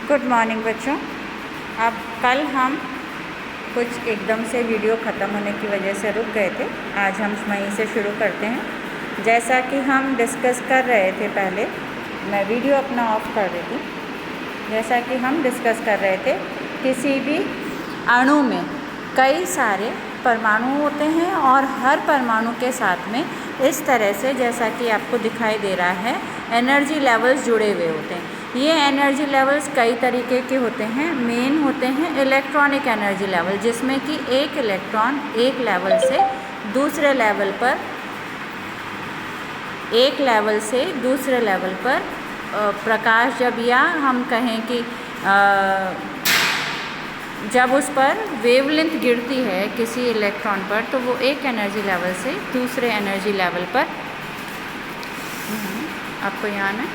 Good morning बच्चों। अब कल हम कुछ एकदम से वीडियो ख़त्म होने की वजह से रुक गए थे। आज हम वहीं से शुरू करते हैं। जैसा कि हम डिस्कस कर रहे थे, पहले मैं वीडियो अपना ऑफ कर देती। जैसा कि हम डिस्कस कर रहे थे, किसी भी अणु में कई सारे परमाणु होते हैं और हर परमाणु के साथ में इस तरह से, जैसा कि आपको दिखाई दे रहा है, एनर्जी लेवल्स जुड़े हुए होते हैं। ये एनर्जी लेवल्स कई तरीके के होते हैं। मेन होते हैं इलेक्ट्रॉनिक एनर्जी लेवल, जिसमें कि एक इलेक्ट्रॉन एक लेवल से दूसरे लेवल पर प्रकाश जब, या हम कहें कि जब उस पर वेवलेंथ गिरती है किसी इलेक्ट्रॉन पर, तो वो एक एनर्जी लेवल से दूसरे एनर्जी लेवल पर, आपको यहाँ है,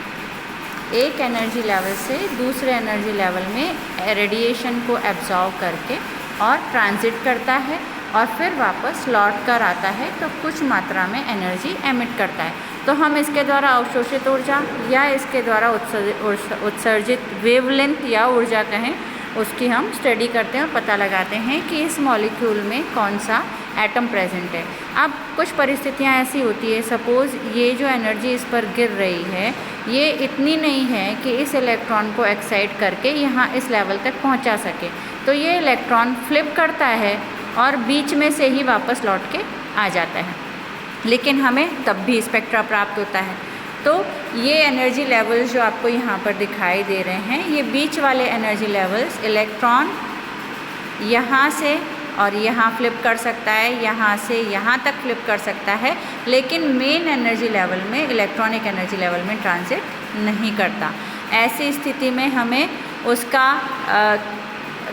एक एनर्जी लेवल से दूसरे एनर्जी लेवल में रेडिएशन को एब्जॉर्व करके और ट्रांजिट करता है और फिर वापस लौट कर आता है, तो कुछ मात्रा में एनर्जी एमिट करता है। तो हम इसके द्वारा अवशोषित ऊर्जा या इसके द्वारा उत्सर्जित वेवलेंथ या ऊर्जा कहें, उसकी हम स्टडी करते हैं और पता लगाते हैं कि इस मॉलिक्यूल में कौन सा एटम प्रेजेंट है। अब कुछ परिस्थितियां ऐसी होती है, सपोज़ ये जो एनर्जी इस पर गिर रही है, ये इतनी नहीं है कि इस इलेक्ट्रॉन को एक्साइट करके यहाँ इस लेवल तक पहुँचा सके, तो ये इलेक्ट्रॉन फ्लिप करता है और बीच में से ही वापस लौट के आ जाता है, लेकिन हमें तब भी स्पेक्ट्रा प्राप्त होता है। तो ये एनर्जी लेवल्स जो आपको यहाँ पर दिखाई दे रहे हैं, ये बीच वाले एनर्जी लेवल्स, इलेक्ट्रॉन यहाँ से और यहाँ फ्लिप कर सकता है, यहाँ से यहाँ तक फ्लिप कर सकता है, लेकिन मेन एनर्जी लेवल में, इलेक्ट्रॉनिक एनर्जी लेवल में ट्रांजिट नहीं करता। ऐसी स्थिति में हमें उसका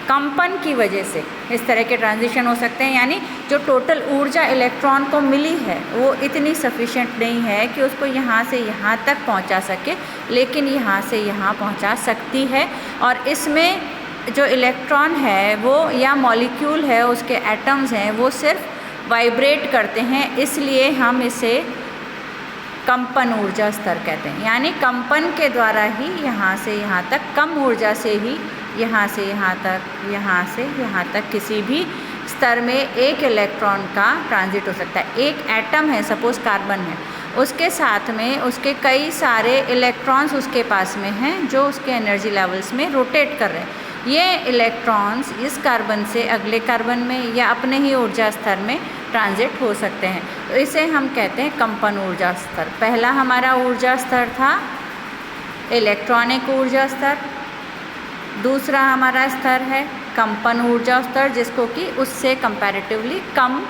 कंपन की वजह से इस तरह के ट्रांजिशन हो सकते हैं, यानी जो टोटल ऊर्जा इलेक्ट्रॉन को मिली है वो इतनी सफिशेंट नहीं है कि उसको यहाँ से यहाँ तक पहुँचा सके, लेकिन यहाँ से यहाँ पहुँचा सकती है। और इसमें जो इलेक्ट्रॉन है वो, या मॉलिक्यूल है, उसके एटम्स हैं, वो सिर्फ वाइब्रेट करते हैं, इसलिए हम इसे कंपन ऊर्जा स्तर कहते हैं। यानी कंपन के द्वारा ही यहाँ से यहाँ तक, कम ऊर्जा से ही यहाँ से यहाँ तक, यहाँ से यहाँ तक किसी भी स्तर में एक इलेक्ट्रॉन का ट्रांजिट हो सकता है। एक एटम है, सपोज़ कार्बन है, उसके साथ में उसके कई सारे इलेक्ट्रॉन्स उसके पास में हैं जो उसके एनर्जी लेवल्स में रोटेट कर रहे हैं। ये इलेक्ट्रॉन्स इस कार्बन से अगले कार्बन में या अपने ही ऊर्जा स्तर में ट्रांजिट हो सकते हैं, तो इसे हम कहते हैं कंपन ऊर्जा स्तर। पहला हमारा ऊर्जा स्तर था इलेक्ट्रॉनिक ऊर्जा स्तर, दूसरा हमारा स्तर है कंपन ऊर्जा स्तर, जिसको कि उससे कंपैरेटिवली कम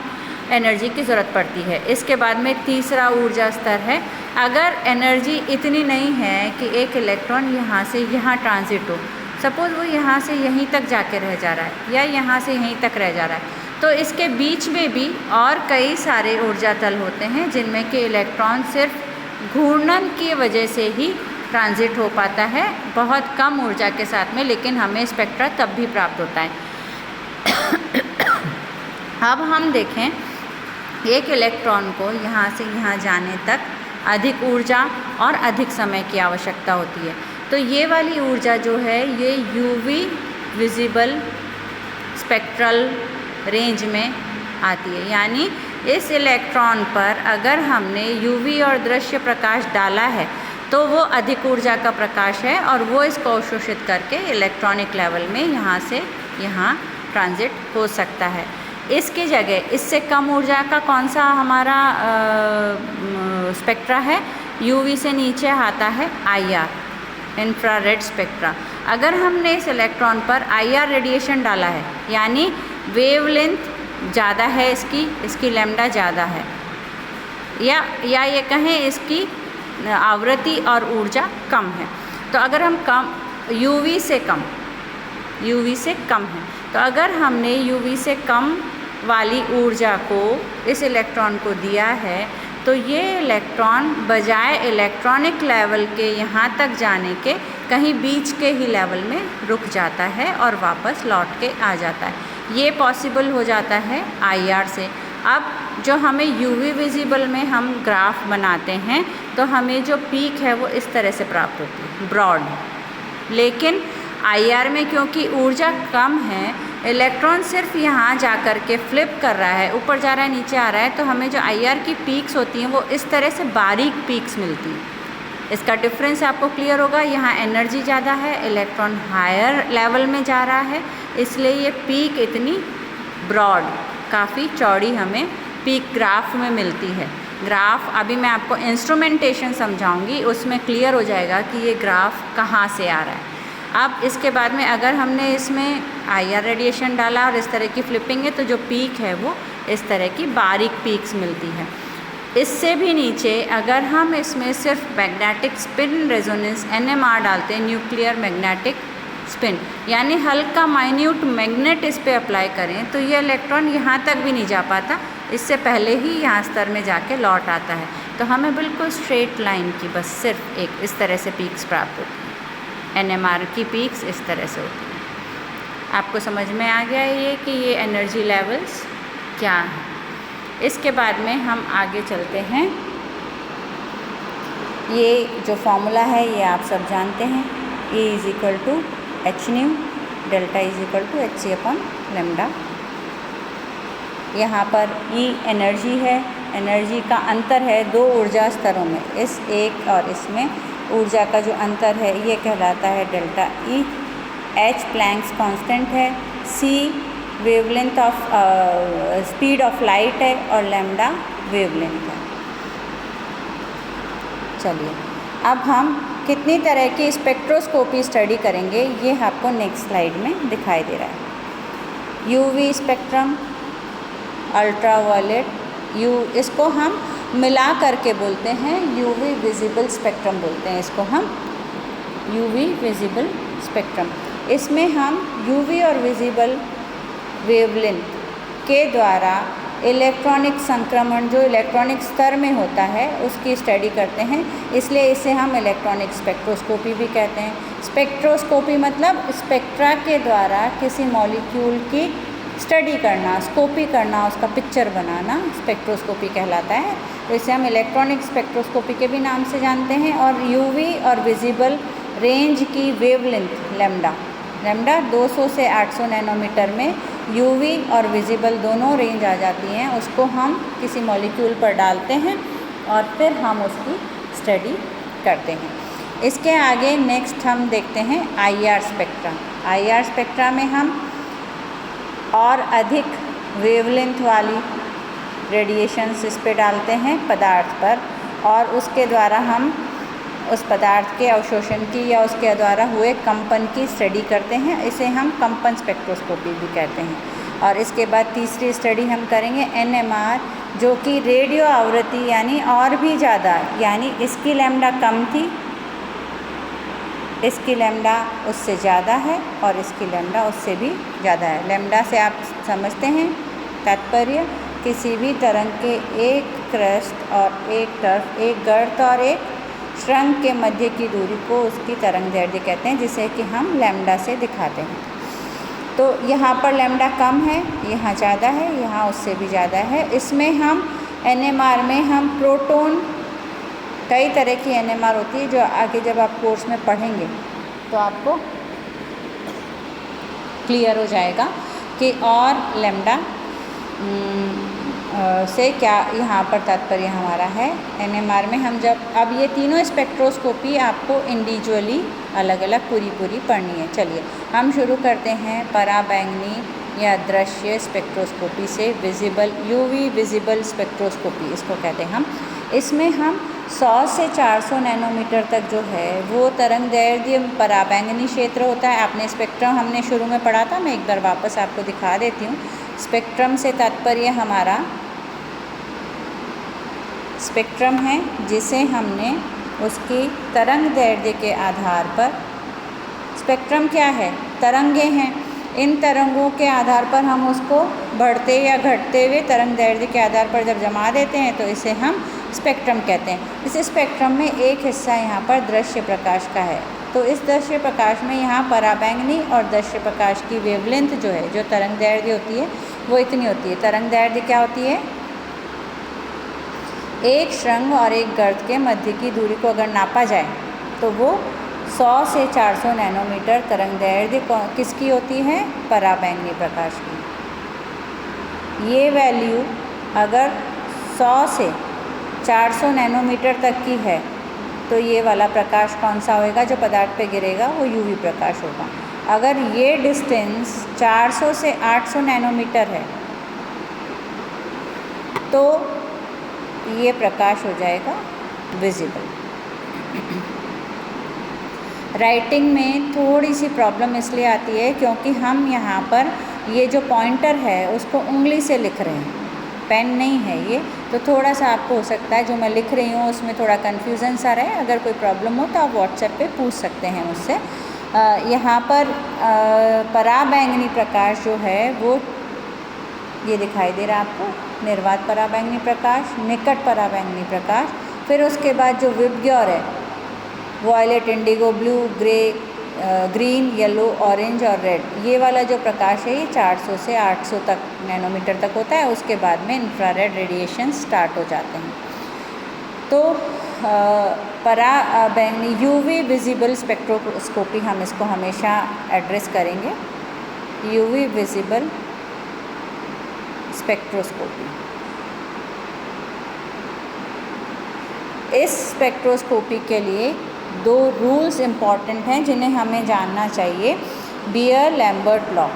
एनर्जी की ज़रूरत पड़ती है। इसके बाद में तीसरा ऊर्जा स्तर है, अगर एनर्जी इतनी नहीं है कि एक इलेक्ट्रॉन यहाँ से यहाँ ट्रांजिट हो, सपोज़ वो यहाँ से यहीं तक जाके रह जा रहा है या यहाँ से यहीं तक रह जा रहा है, तो इसके बीच में भी और कई सारे ऊर्जा तल होते हैं जिनमें कि इलेक्ट्रॉन सिर्फ घूर्णन की वजह से ही ट्रांजिट हो पाता है, बहुत कम ऊर्जा के साथ में, लेकिन हमें स्पेक्ट्रा तब भी प्राप्त होता है। अब हम देखें, एक इलेक्ट्रॉन को यहाँ से यहाँ जाने तक अधिक ऊर्जा और अधिक समय की आवश्यकता होती है। तो ये वाली ऊर्जा जो है, ये यूवी विजिबल स्पेक्ट्रल रेंज में आती है। यानी इस इलेक्ट्रॉन पर अगर हमने यूवी और दृश्य प्रकाश डाला है, तो वो अधिक ऊर्जा का प्रकाश है और वो इसको अवशोषित करके इलेक्ट्रॉनिक लेवल में यहाँ से यहाँ ट्रांजिट हो सकता है। इसकी जगह इससे कम ऊर्जा का कौन सा हमारा स्पेक्ट्रा है, यूवी से नीचे आता है आईआर, इंफ्रारेड स्पेक्ट्रा। अगर हमने इस इलेक्ट्रॉन पर आईआर रेडिएशन डाला है, यानी वेवलेंथ ज़्यादा है इसकी लैम्डा ज़्यादा है, या ये कहें इसकी आवृत्ति और ऊर्जा कम है, तो अगर हम यूवी से कम है, तो अगर हमने यूवी से कम वाली ऊर्जा को इस इलेक्ट्रॉन को दिया है, तो ये इलेक्ट्रॉन बजाय इलेक्ट्रॉनिक लेवल के यहाँ तक जाने के कहीं बीच के ही लेवल में रुक जाता है और वापस लौट के आ जाता है। ये पॉसिबल हो जाता है आईआर से। अब जो हमें यूवी विजिबल में हम ग्राफ बनाते हैं, तो हमें जो पीक है वो इस तरह से प्राप्त होती है, ब्रॉड। लेकिन IR में क्योंकि ऊर्जा कम है, इलेक्ट्रॉन सिर्फ यहाँ जा कर के फ्लिप कर रहा है, ऊपर जा रहा है नीचे आ रहा है, तो हमें जो IR की पीक्स होती हैं वो इस तरह से बारीक पीक्स मिलती हैं। इसका डिफरेंस आपको क्लियर होगा। यहाँ एनर्जी ज़्यादा है, इलेक्ट्रॉन हायर लेवल में जा रहा है, इसलिए ये पीक इतनी ब्रॉड, काफ़ी चौड़ी हमें पीक ग्राफ में मिलती है। ग्राफ अभी मैं आपको इंस्ट्रूमेंटेशन समझाऊंगी, उसमें क्लियर हो जाएगा कि ये ग्राफ कहाँ से आ रहा है। अब इसके बाद में अगर हमने इसमें IR रेडिएशन डाला और इस तरह की फ्लिपिंग है, तो जो पीक है वो इस तरह की बारीक पीक्स मिलती है। इससे भी नीचे अगर हम इसमें सिर्फ मैग्नेटिक स्पिन रेजोनेंस NMR डालते हैं, न्यूक्लियर मैग्नेटिक स्पिन, यानी हल्का माइन्यूट मैग्नेट इस पे अप्लाई करें, तो ये इलेक्ट्रॉन यहाँ तक भी नहीं जा पाता, इससे पहले ही यहाँ स्तर में जाके लौट आता है। तो हमें बिल्कुल स्ट्रेट लाइन की बस सिर्फ एक इस तरह से पीक्स प्राप्त होती हैं। NMR की पीक्स इस तरह से होती हैं। आपको समझ में आ गया ये कि ये एनर्जी लेवल्स क्या हैं। इसके बाद में हम आगे चलते हैं। ये जो फॉर्मूला है ये आप सब जानते हैं, E = h/nu, डेल्टा = hc/λ। यहाँ पर E एनर्जी है, एनर्जी का अंतर है दो ऊर्जा स्तरों में, इस एक और इसमें ऊर्जा का जो अंतर है ये कहलाता है delta E। H Planck's constant है, C wavelength of speed of light है और लैम्डा वेवलेंथ है। चलिए अब हम कितनी तरह की स्पेक्ट्रोस्कोपी स्टडी करेंगे ये आपको नेक्स्ट स्लाइड में दिखाई दे रहा है। UV स्पेक्ट्रम, अल्ट्रावायलेट, इसको हम मिला करके बोलते हैं UV विजिबल स्पेक्ट्रम बोलते हैं, इसको हम UV विजिबल स्पेक्ट्रम। इसमें हम UV और विजिबल वेवलेंथ के द्वारा इलेक्ट्रॉनिक संक्रमण जो इलेक्ट्रॉनिक स्तर में होता है उसकी स्टडी करते हैं, इसलिए इसे हम इलेक्ट्रॉनिक स्पेक्ट्रोस्कोपी भी कहते हैं। स्पेक्ट्रोस्कोपी मतलब स्पेक्ट्रा के द्वारा किसी मॉलिक्यूल की स्टडी करना, स्कोपी करना, उसका पिक्चर बनाना स्पेक्ट्रोस्कोपी कहलाता है। तो इसे हम इलेक्ट्रॉनिक स्पेक्ट्रोस्कोपी के भी नाम से जानते हैं। और UV और विजिबल रेंज की वेवलेंथ लैम्डा 200 से 800 नैनोमीटर में UV और विजिबल दोनों रेंज आ जाती हैं, उसको हम किसी मॉलिक्यूल पर डालते हैं और फिर हम उसकी स्टडी करते हैं। इसके आगे नेक्स्ट हम देखते हैं IR स्पेक्ट्रा। IR स्पेक्ट्रा में हम और अधिक वेवलेंथ वाली रेडिएशंस इस पे डालते हैं पदार्थ पर, और उसके द्वारा हम उस पदार्थ के अवशोषण की या उसके द्वारा हुए कंपन की स्टडी करते हैं, इसे हम कंपन स्पेक्ट्रोस्कोपी भी कहते हैं। और इसके बाद तीसरी स्टडी हम करेंगे NMR, जो कि रेडियो आवृत्ति यानी और भी ज़्यादा, यानी इसकी लैम्डा कम थी, इसकी लैम्डा उससे ज़्यादा है और इसकी लैम्डा उससे भी ज़्यादा है। लैम्डा से आप समझते हैं तात्पर्य किसी भी तरंग के एक क्रस्ट और एक टर्फ, एक गर्त और एक श्रृंग के मध्य की दूरी को उसकी तरंग दैर्ध्य कहते हैं, जिसे कि हम लैम्डा से दिखाते हैं। तो यहाँ पर लैम्डा कम है, यहाँ ज़्यादा है, यहाँ उससे भी ज़्यादा है। इसमें हम NMR में हम प्रोटॉन, कई तरह की NMR होती है जो आगे जब आप कोर्स में पढ़ेंगे तो आपको क्लियर हो जाएगा कि और लैम्डा से क्या यहाँ पर तात्पर्य हमारा है। NMR में हम जब, अब ये तीनों स्पेक्ट्रोस्कोपी आपको इंडिविजुअली अलग अलग पूरी पढ़नी है। चलिए हम शुरू करते हैं पराबैंगनी या दृश्य स्पेक्ट्रोस्कोपी से। विजिबल UV विजिबल स्पेक्ट्रोस्कोपी इसको कहते हैं हम। इसमें हम 100 से 400 नैनोमीटर तक जो है वो तरंग दैर्ध्य पराबैंगनी क्षेत्र होता है। आपने स्पेक्ट्रम हमने शुरू में पढ़ा था, मैं एक बार वापस आपको दिखा देती हूँ। स्पेक्ट्रम से तात्पर्य हमारा स्पेक्ट्रम है जिसे हमने उसकी तरंग दैर्ध्य के आधार पर, स्पेक्ट्रम क्या है, तरंगे हैं, इन तरंगों के आधार पर हम उसको बढ़ते या घटते हुए तरंग दैर्ध्य के आधार पर जब जमा देते हैं तो इसे हम स्पेक्ट्रम कहते हैं। इस स्पेक्ट्रम में एक हिस्सा यहाँ पर दृश्य प्रकाश का है, तो इस दृश्य प्रकाश में यहाँ पराबैंगनी और दृश्य प्रकाश की वेवलेंथ जो है, जो तरंग दैर्ध्य होती है वो इतनी होती है। तरंग दैर्ध्य क्या होती है, एक श्रृंग और एक गर्त के मध्य की दूरी को अगर नापा जाए तो वो 100 से 400 नैनोमीटर तरंगदैर्घ्य किसकी होती है? पराबैंगनी प्रकाश की। ये वैल्यू अगर 100 से 400 नैनोमीटर तक की है तो ये वाला प्रकाश कौन सा होएगा? जो पदार्थ पे गिरेगा वो यूवी प्रकाश होगा। अगर ये डिस्टेंस 400 से 800 नैनोमीटर है तो ये प्रकाश हो जाएगा विजिबल। राइटिंग में थोड़ी सी प्रॉब्लम इसलिए आती है क्योंकि हम यहाँ पर ये जो पॉइंटर है उसको उंगली से लिख रहे हैं, पेन नहीं है ये, तो थोड़ा सा आपको हो सकता है जो मैं लिख रही हूँ उसमें थोड़ा कन्फ्यूज़न सा रहे। अगर कोई प्रॉब्लम हो तो आप व्हाट्सएप पे पूछ सकते हैं मुझसे। यहाँ पर पराबैंगनी प्रकाश जो है वो ये दिखाई दे रहा है आपको, निर्वात पराबैंगनी प्रकाश, निकट पराबैंगनी प्रकाश, फिर उसके बाद जो विबग्योर है violet, indigo, blue, grey, green, yellow, orange और रेड, ये वाला जो प्रकाश है ये 400 से 800 तक नैनोमीटर तक होता है। उसके बाद में इंफ्रारेड रेडिएशन स्टार्ट हो जाते हैं। तो पराबैंगनी यूवी विजिबल स्पेक्ट्रोस्कोपी हम इसको हमेशा एड्रेस करेंगे, यूवी विजिबल स्पेक्ट्रोस्कोपी। इस स्पेक्ट्रोस्कोपी के लिए 2 रूल्स इम्पॉर्टेंट हैं जिन्हें हमें जानना चाहिए। बियर लैम्बर्ट लॉ,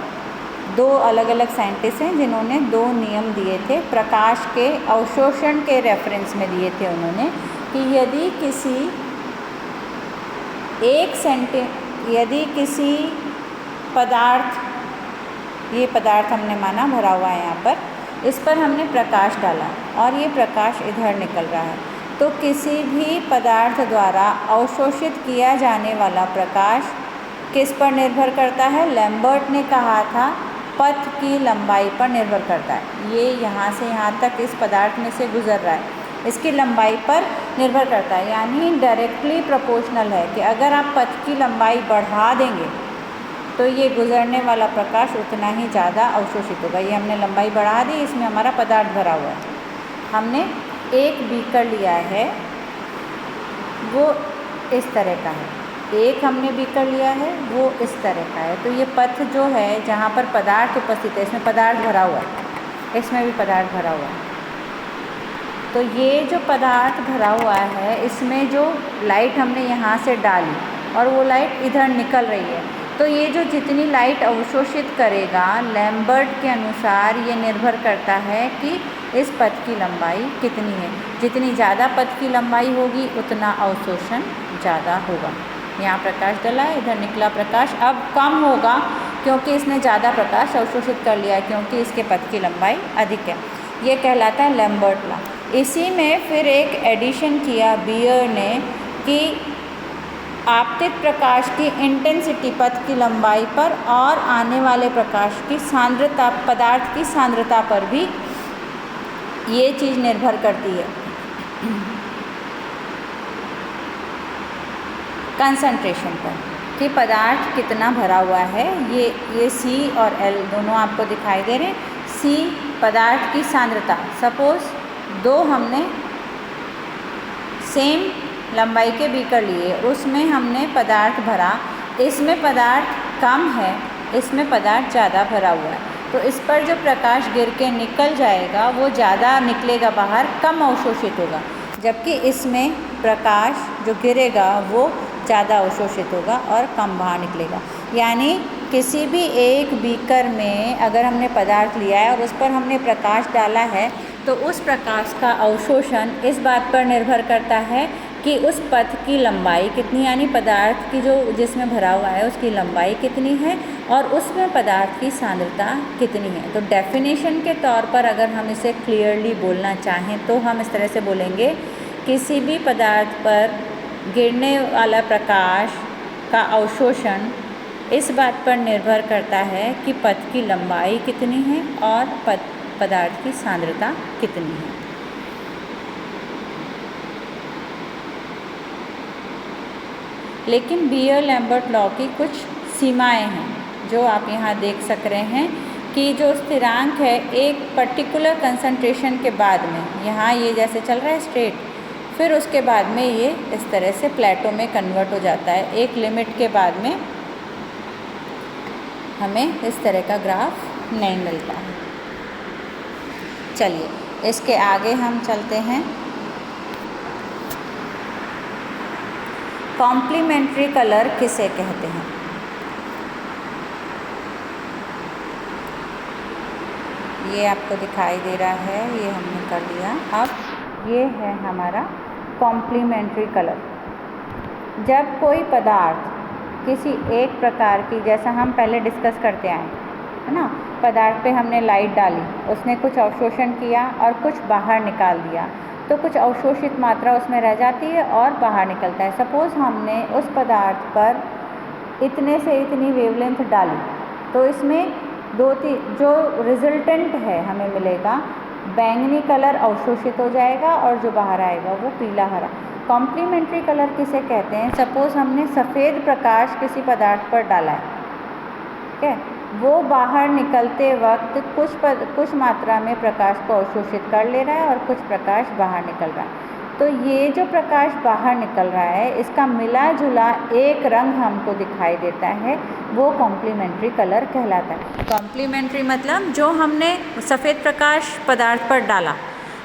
2 अलग अलग साइंटिस्ट हैं जिन्होंने 2 नियम दिए थे, प्रकाश के अवशोषण के रेफरेंस में दिए थे उन्होंने, कि यदि किसी पदार्थ, ये पदार्थ हमने माना भरा हुआ है यहाँ पर, इस पर हमने प्रकाश डाला और ये प्रकाश इधर निकल रहा है, तो किसी भी पदार्थ द्वारा अवशोषित किया जाने वाला प्रकाश किस पर निर्भर करता है? लैम्बर्ट ने कहा था पथ की लंबाई पर निर्भर करता है। ये यहाँ से यहाँ तक इस पदार्थ में से गुजर रहा है, इसकी लंबाई पर निर्भर करता है, यानी डायरेक्टली प्रोपोर्शनल है कि अगर आप पथ की लंबाई बढ़ा देंगे तो ये गुजरने वाला प्रकाश उतना ही ज़्यादा अवशोषित होगा। ये हमने लंबाई बढ़ा दी, इसमें हमारा पदार्थ भरा हुआ है। हमने एक बीकर लिया है, वो इस तरह का है, एक हमने बीकर लिया है वो इस तरह का है। तो ये पथ जो है जहाँ पर पदार्थ उपस्थित है, इसमें पदार्थ भरा हुआ है, इसमें भी पदार्थ भरा हुआ है। तो ये जो पदार्थ भरा हुआ है इसमें जो लाइट हमने यहाँ से डाली और वो लाइट इधर निकल रही है, तो ये जो जितनी लाइट अवशोषित करेगा लैम्बर्ट के अनुसार ये निर्भर करता है कि इस पथ की लंबाई कितनी है। जितनी ज़्यादा पथ की लंबाई होगी उतना अवशोषण ज़्यादा होगा। यहाँ प्रकाश डला है, इधर निकला प्रकाश अब कम होगा क्योंकि इसने ज़्यादा प्रकाश अवशोषित कर लिया है, क्योंकि इसके पथ की लंबाई अधिक है। ये कहलाता है लैम्बर्ट लॉ। इसी में फिर एक एडिशन किया बियर ने कि आपतित प्रकाश की इंटेंसिटी पथ की लंबाई पर और आने वाले प्रकाश की सांद्रता, पदार्थ की सांद्रता पर भी ये चीज़ निर्भर करती है, कंसंट्रेशन पर, कि पदार्थ कितना भरा हुआ है। ये C और L दोनों आपको दिखाई दे रहे हैं। C पदार्थ की सांद्रता, सपोज 2 हमने सेम लंबाई के बीकर लिए, उसमें हमने पदार्थ भरा, इसमें पदार्थ कम है, इसमें पदार्थ ज़्यादा भरा हुआ है, तो इस पर जो प्रकाश गिर के निकल जाएगा वो ज़्यादा निकलेगा बाहर, कम अवशोषित होगा, जबकि इसमें प्रकाश जो गिरेगा वो ज़्यादा अवशोषित होगा और कम बाहर निकलेगा। यानी किसी भी एक बीकर में अगर हमने पदार्थ लिया है और उस पर हमने प्रकाश डाला है तो उस प्रकाश का अवशोषण इस बात पर निर्भर करता है कि उस पथ की लंबाई कितनी, यानी पदार्थ की जो जिसमें भरा हुआ है उसकी लंबाई कितनी है और उसमें पदार्थ की सांद्रता कितनी है। तो डेफिनेशन के तौर पर अगर हम इसे क्लियरली बोलना चाहें तो हम इस तरह से बोलेंगे, किसी भी पदार्थ पर गिरने वाला प्रकाश का अवशोषण इस बात पर निर्भर करता है कि पथ की लंबाई कितनी है और पदार्थ की सांद्रता कितनी है। लेकिन बियर लैम्बर्ट लॉ की कुछ सीमाएं हैं जो आप यहाँ देख सक रहे हैं कि जो स्थिरांक है एक पर्टिकुलर कंसंट्रेशन के बाद में, यहाँ ये जैसे चल रहा है स्ट्रेट, फिर उसके बाद में ये इस तरह से प्लेटो में कन्वर्ट हो जाता है। एक लिमिट के बाद में हमें इस तरह का ग्राफ नहीं मिलता है। चलिए इसके आगे हम चलते हैं। कॉम्प्लीमेंट्री कलर किसे कहते हैं? ये आपको दिखाई दे रहा है, ये हमने कर लिया। अब ये है हमारा कॉम्प्लीमेंट्री कलर। जब कोई पदार्थ किसी एक प्रकार की, जैसा हम पहले डिस्कस करते आए है ना, पदार्थ पे हमने लाइट डाली, उसने कुछ अवशोषण किया और कुछ बाहर निकाल दिया, तो कुछ अवशोषित मात्रा उसमें रह जाती है और बाहर निकलता है। सपोज़ हमने उस पदार्थ पर इतने से इतनी वेवलेंथ डाली, तो इसमें जो रिजल्टेंट है हमें मिलेगा, बैंगनी कलर अवशोषित हो जाएगा और जो बाहर आएगा वो पीला हरा। कॉम्प्लीमेंट्री कलर किसे कहते हैं? सपोज़ हमने सफ़ेद प्रकाश किसी पदार्थ पर डाला है, ठीक है, वो बाहर निकलते वक्त कुछ मात्रा में प्रकाश को अवशोषित कर ले रहा है और कुछ प्रकाश बाहर निकल रहा है। तो ये जो प्रकाश बाहर निकल रहा है, इसका मिला जुला एक रंग हमको दिखाई देता है, वो कॉम्प्लीमेंट्री कलर कहलाता है। कॉम्प्लीमेंट्री मतलब जो हमने सफ़ेद प्रकाश पदार्थ पर डाला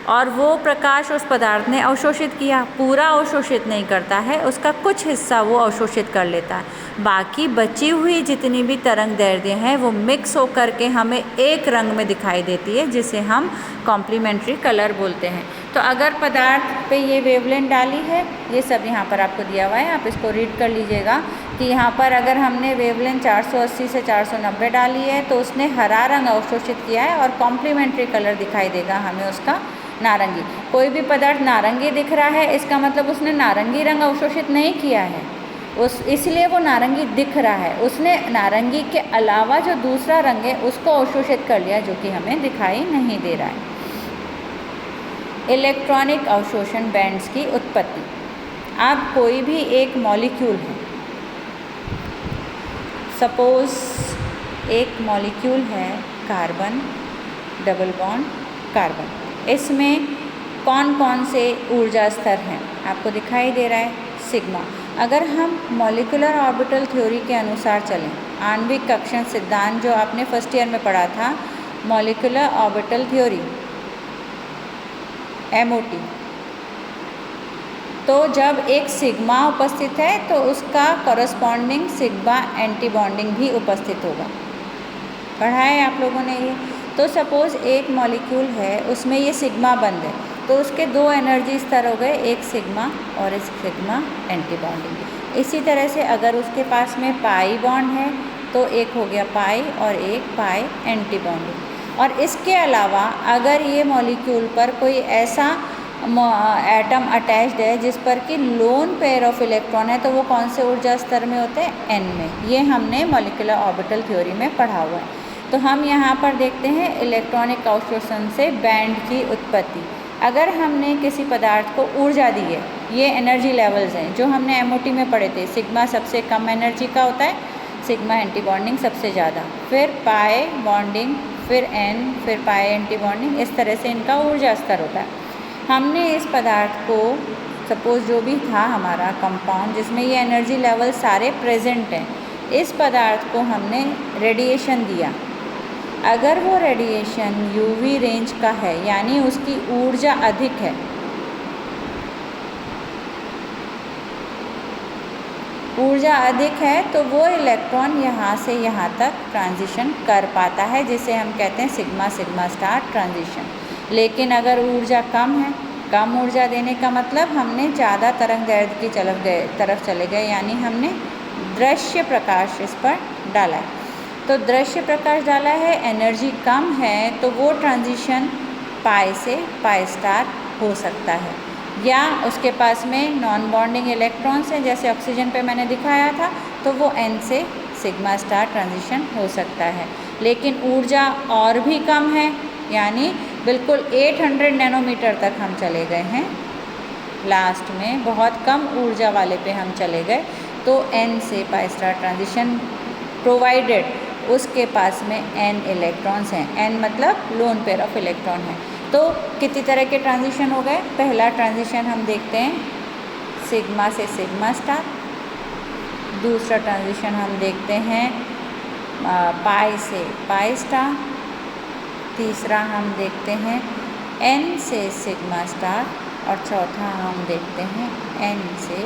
और वो प्रकाश उस पदार्थ ने अवशोषित किया, पूरा अवशोषित नहीं करता है, उसका कुछ हिस्सा वो अवशोषित कर लेता है, बाकी बची हुई जितनी भी तरंग दैर्ध्य हैं वो मिक्स होकर के हमें एक रंग में दिखाई देती है, जिसे हम कॉम्प्लीमेंट्री कलर बोलते हैं। तो अगर पदार्थ पे ये वेवलेंथ डाली है, ये सब यहाँ पर आपको दिया हुआ है, आप इसको रीड कर लीजिएगा कि यहाँ पर अगर हमने वेवलेंथ 480 से 490 डाली है तो उसने हरा रंग अवशोषित किया है और कॉम्प्लीमेंट्री कलर दिखाई देगा हमें उसका नारंगी। कोई भी पदार्थ नारंगी दिख रहा है, इसका मतलब उसने नारंगी रंग अवशोषित नहीं किया है, इसलिए वो नारंगी दिख रहा है। उसने नारंगी के अलावा जो दूसरा रंग है उसको अवशोषित कर लिया, जो कि हमें दिखाई नहीं दे रहा है। इलेक्ट्रॉनिक अवशोषण बैंड्स की उत्पत्ति। अब कोई भी एक मॉलिक्यूल है, सपोज़ एक मॉलिक्यूल है कार्बन, डबल बॉन्ड कार्बन, इसमें कौन कौन से ऊर्जा स्तर हैं आपको दिखाई दे रहा है, सिग्मा। अगर हम मॉलिक्यूलर ऑर्बिटल थ्योरी के अनुसार चलें, आणविक कक्षण सिद्धांत जो आपने फर्स्ट ईयर में पढ़ा था, मॉलिक्यूलर ऑर्बिटल थ्योरी MOT, तो जब एक सिग्मा उपस्थित है तो उसका कॉरस्पॉन्डिंग सिग्मा एंटी बॉन्डिंग भी उपस्थित होगा। पढ़ा है आप लोगों ने ये। तो सपोज़ एक मॉलिक्यूल है, उसमें ये सिग्मा बंद है, तो उसके दो एनर्जी स्तर हो गए, एक सिग्मा और एक सिग्मा एंटी बॉन्डिंग। इसी तरह से अगर उसके पास में पाई बॉन्ड है तो एक हो गया पाई और एक पाई एंटी बॉन्डिंग। और इसके अलावा अगर ये मॉलिक्यूल पर कोई ऐसा एटम अटैच्ड है जिस पर कि लोन पेयर ऑफ इलेक्ट्रॉन है, तो वो कौन से ऊर्जा स्तर में होते हैं? n में। ये हमने मॉलिक्यूलर ऑर्बिटल थ्योरी में पढ़ा हुआ है। तो हम यहाँ पर देखते हैं इलेक्ट्रॉनिक अवशोषण से बैंड की उत्पत्ति। अगर हमने किसी पदार्थ को ऊर्जा दी है, ये एनर्जी लेवल्स हैं जो हमने MOT में पढ़े थे। सिग्मा सबसे कम एनर्जी का होता है, सिग्मा एंटी बॉन्डिंग सबसे ज़्यादा, फिर पाई बॉन्डिंग, फिर n, फिर पाई एंटी बॉन्डिंग, इस तरह से इनका ऊर्जा स्तर होता है। हमने इस पदार्थ को, सपोज़ जो भी था हमारा कंपाउंड जिसमें ये एनर्जी लेवल सारे प्रेजेंट हैं, इस पदार्थ को हमने रेडिएशन दिया। अगर वो रेडिएशन UV रेंज का है, यानी उसकी ऊर्जा अधिक है, तो वो इलेक्ट्रॉन यहाँ से यहाँ तक ट्रांजिशन कर पाता है, जिसे हम कहते हैं सिग्मा सिग्मा स्टार ट्रांजिशन। लेकिन अगर ऊर्जा कम है, कम ऊर्जा देने का मतलब हमने ज़्यादा तरंग दैर्ध्य की तरफ चले गए, यानी हमने दृश्य प्रकाश इस पर डाला है। तो दृश्य प्रकाश डाला है, एनर्जी कम है, तो वो ट्रांजिशन पाई से पाई स्टार हो सकता है, या उसके पास में नॉन बॉन्डिंग इलेक्ट्रॉन्स हैं, जैसे ऑक्सीजन पे मैंने दिखाया था, तो वो n से सिग्मा स्टार ट्रांजिशन हो सकता है। लेकिन ऊर्जा और भी कम है, यानी बिल्कुल 800 नैनोमीटर तक हम चले गए हैं, लास्ट में बहुत कम ऊर्जा वाले पे हम चले गए, तो n से पाई स्टार ट्रांजिशन, प्रोवाइडेड उसके पास में n इलेक्ट्रॉन्स हैं। n मतलब लोन पेयर ऑफ इलेक्ट्रॉन है। तो कितनी तरह के ट्रांजिशन हो गए। पहला ट्रांजिशन हम देखते हैं सिग्मा से सिग्मा स्टार। दूसरा ट्रांजिशन हम देखते हैं पाई से पाई स्टार। तीसरा हम देखते हैं एन से सिग्मा स्टार। और चौथा हम देखते हैं एन से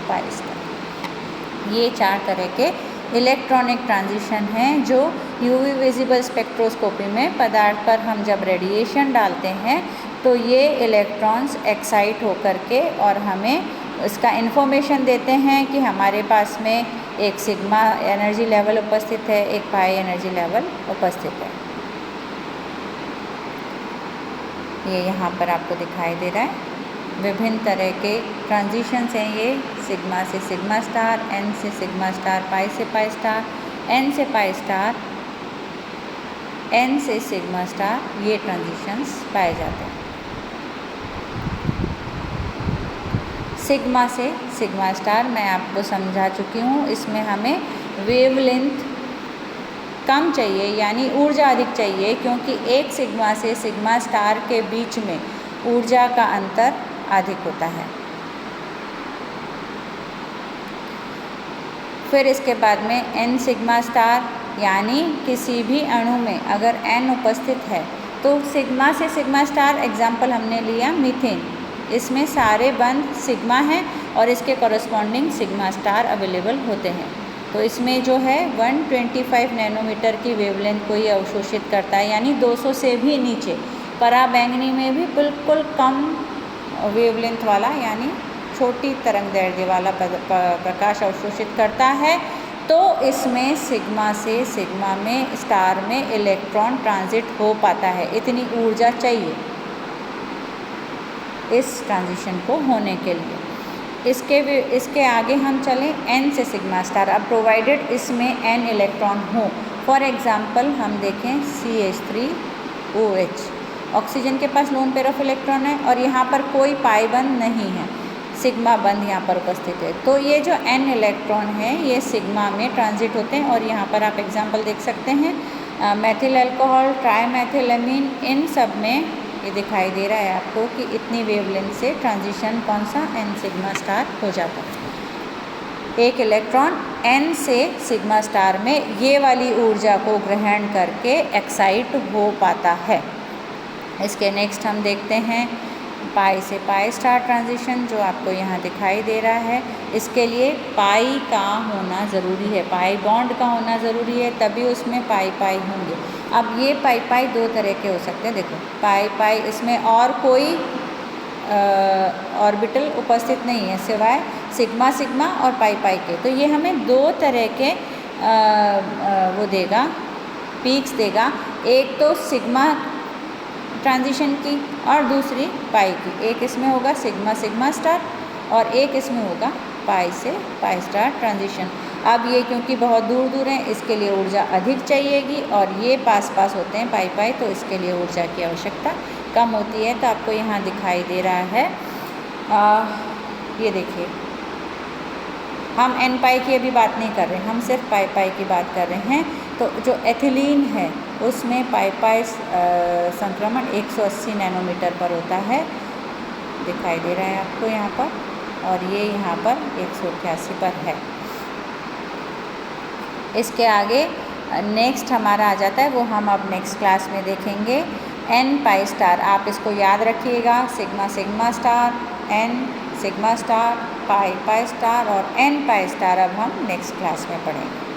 पाई स्टार। ये 4 तरह के इलेक्ट्रॉनिक ट्रांजिशन हैं जो यूवी विजिबल स्पेक्ट्रोस्कोपी में पदार्थ पर हम जब रेडिएशन डालते हैं तो ये इलेक्ट्रॉन्स एक्साइट होकर के और हमें इसका इन्फॉर्मेशन देते हैं कि हमारे पास में एक सिग्मा एनर्जी लेवल उपस्थित है, एक पाई एनर्जी लेवल उपस्थित है। ये यहाँ पर आपको दिखाई दे रहा है। विभिन्न तरह के ट्रांजिशंस हैं ये, सिग्मा से सिग्मा स्टार, एन से सिग्मा स्टार, पाई से पाई स्टार, एन से पाई स्टार, एन से सिग्मा स्टार, ये ट्रांजिशंस पाए जाते हैं। सिग्मा से सिग्मा स्टार मैं आपको समझा चुकी हूँ। इसमें हमें वेवलेंथ कम चाहिए यानी ऊर्जा अधिक चाहिए, क्योंकि एक सिग्मा से सिग्मा स्टार के बीच में ऊर्जा का अंतर अधिक होता है। फिर इसके बाद में एन सिग्मा स्टार यानी किसी भी अणु में अगर एन उपस्थित है तो सिग्मा से सिग्मा स्टार एग्जाम्पल हमने लिया मीथेन, इसमें सारे बंध सिग्मा हैं और इसके कॉरस्पॉन्डिंग सिग्मा स्टार अवेलेबल होते हैं। तो इसमें जो है 125 नैनोमीटर की वेवलेंथ को ये अवशोषित करता है, यानी 200 से भी नीचे। पराबैंगनी में भी बिल्कुल कम वेवलेंथ वाला यानी छोटी तरंग दैर्ध्य वाला प्रकाश अवशोषित करता है। तो इसमें सिग्मा से सिग्मा में स्टार में इलेक्ट्रॉन ट्रांजिट हो पाता है। इतनी ऊर्जा चाहिए इस ट्रांजिशन को होने के लिए। इसके आगे हम चलें एन से सिग्मा स्टार। अब प्रोवाइडेड इसमें एन इलेक्ट्रॉन हो, फॉर एग्जांपल हम देखें CH3OH, ऑक्सीजन के पास लोन पेयर ऑफ इलेक्ट्रॉन है और यहाँ पर कोई पाई बंध नहीं है, सिग्मा बंध यहाँ पर उपस्थित है। तो ये जो एन इलेक्ट्रॉन है ये सिग्मा में ट्रांजिट होते हैं। और यहाँ पर आप एग्जांपल देख सकते हैं मेथिल अल्कोहल, ट्राईमेथिलएमीन, इन सब में ये दिखाई दे रहा है आपको कि इतनी वेवलेंथ से ट्रांजिशन कौन सा एन सिग्मा स्टार हो जाता है। एक इलेक्ट्रॉन एन से सिग्मा स्टार में ये वाली ऊर्जा को ग्रहण करके एक्साइट हो पाता है। इसके नेक्स्ट हम देखते हैं पाई से पाई स्टार ट्रांजिशन, जो आपको यहाँ दिखाई दे रहा है। इसके लिए पाई का होना ज़रूरी है, पाई बॉन्ड का होना ज़रूरी है, तभी उसमें पाई पाई होंगे। अब ये पाई पाई 2 तरह के हो सकते हैं। देखो पाई पाई, इसमें और कोई ऑर्बिटल उपस्थित नहीं है सिवाय सिग्मा सिग्मा और पाई पाई के। तो ये हमें 2 तरह के वो देगा, पीक्स देगा। एक तो सिग्मा ट्रांजिशन की और दूसरी पाई की। एक इसमें होगा सिग्मा सिग्मा स्टार और एक इसमें होगा पाई से पाई स्टार ट्रांजिशन। अब ये क्योंकि बहुत दूर दूर हैं इसके लिए ऊर्जा अधिक चाहिएगी और ये पास पास होते हैं पाई पाई, तो इसके लिए ऊर्जा की आवश्यकता कम होती है। तो आपको यहाँ दिखाई दे रहा है ये देखिए, हम एन पाई की अभी बात नहीं कर रहे, हम सिर्फ पाई पाई की बात कर रहे हैं। तो जो एथिलीन है उसमें पाई पाई संक्रमण 180 नैनोमीटर पर होता है, दिखाई दे रहा है आपको यहाँ पर, और ये यहाँ पर 188 पर है। इसके आगे नेक्स्ट हमारा आ जाता है, वो हम अब नेक्स्ट क्लास में देखेंगे। एन पाई स्टार, आप इसको याद रखिएगा, sigma sigma star, N sigma star, pi pi star और एन पाई स्टार अब हम नेक्स्ट क्लास में पढ़ेंगे।